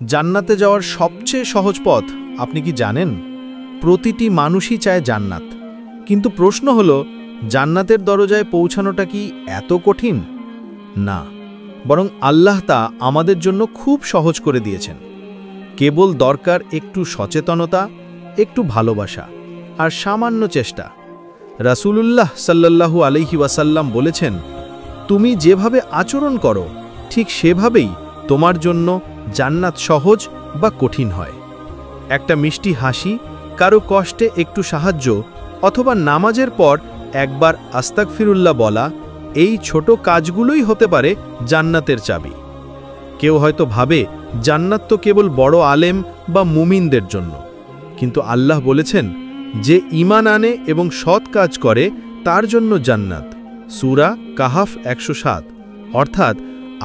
জান্নাতে যাওয়ার সবচেয়ে সহজ পথ আপনি কি জানেন? প্রতিটি মানুষই চায় জান্নাত, কিন্তু প্রশ্ন হলো জান্নাতের দরজায় পৌঁছানোটা কি এত কঠিন? না, বরং আল্লাহ তা আমাদের জন্য খুব সহজ করে দিয়েছেন। কেবল দরকার একটু সচেতনতা, একটু ভালোবাসা আর সামান্য চেষ্টা। রাসূলুল্লাহ সাল্লাল্লাহু আলাইহি ওয়াসাল্লাম বলেছেন, তুমি যেভাবে আচরণ করো ঠিক সেভাবেই তোমার জন্য জান্নাত সহজ বা কঠিন হয়। একটা মিষ্টি হাসি, কারো কষ্টে একটু সাহায্য, অথবা নামাজের পর একবার আস্তাগফিরুল্লাহ বলা, এই ছোট কাজগুলোই হতে পারে জান্নাতের চাবি। কেউ হয়তো ভাবে জান্নাত তো কেবল বড় আলেম বা মুমিনদের জন্য, কিন্তু আল্লাহ বলেছেন যে ঈমান আনে এবং সৎ কাজ করে তার জন্য জান্নাত। সূরা কাহাফ 107। অর্থাৎ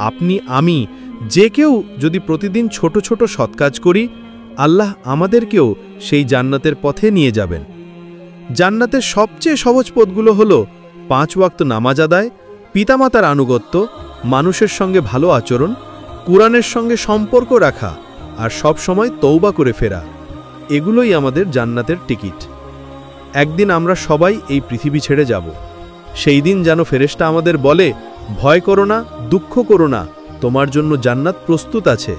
আপনি, আমি, যে কেউ যদি প্রতিদিন ছোট ছোট সৎ কাজ করি, আল্লাহ আমাদেরকেও সেই জান্নাতের পথে নিয়ে যাবেন। জান্নাতের সবচেয়ে সহজ পথগুলো হলো 5 ওয়াক্ত নামাজ আদায়, পিতামাতার আনুগত্য, মানুষের সঙ্গে ভালো আচরণ, কুরআনের সঙ্গে সম্পর্ক রাখা আর সব সময় তওবা করে ফেরা। এগুলোই আমাদের জান্নাতের টিকিট। একদিন আমরা সবাই এই পৃথিবী ছেড়ে যাব। সেই দিন যেন ফেরেশতা আমাদের বলে, ভয় করো না, দুঃখ করো না, তোমার জন্য জান্নাত প্রস্তুত আছে।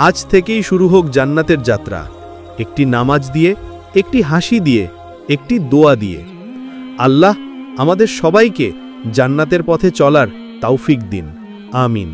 আজ থেকেই শুরু হোক জান্নাতের যাত্রা, একটি নামাজ দিয়ে, একটি হাসি দিয়ে, একটি দোয়া দিয়ে। আল্লাহ আমাদের সবাইকে জান্নাতের পথে চলার তৌফিক দিন। আমিন।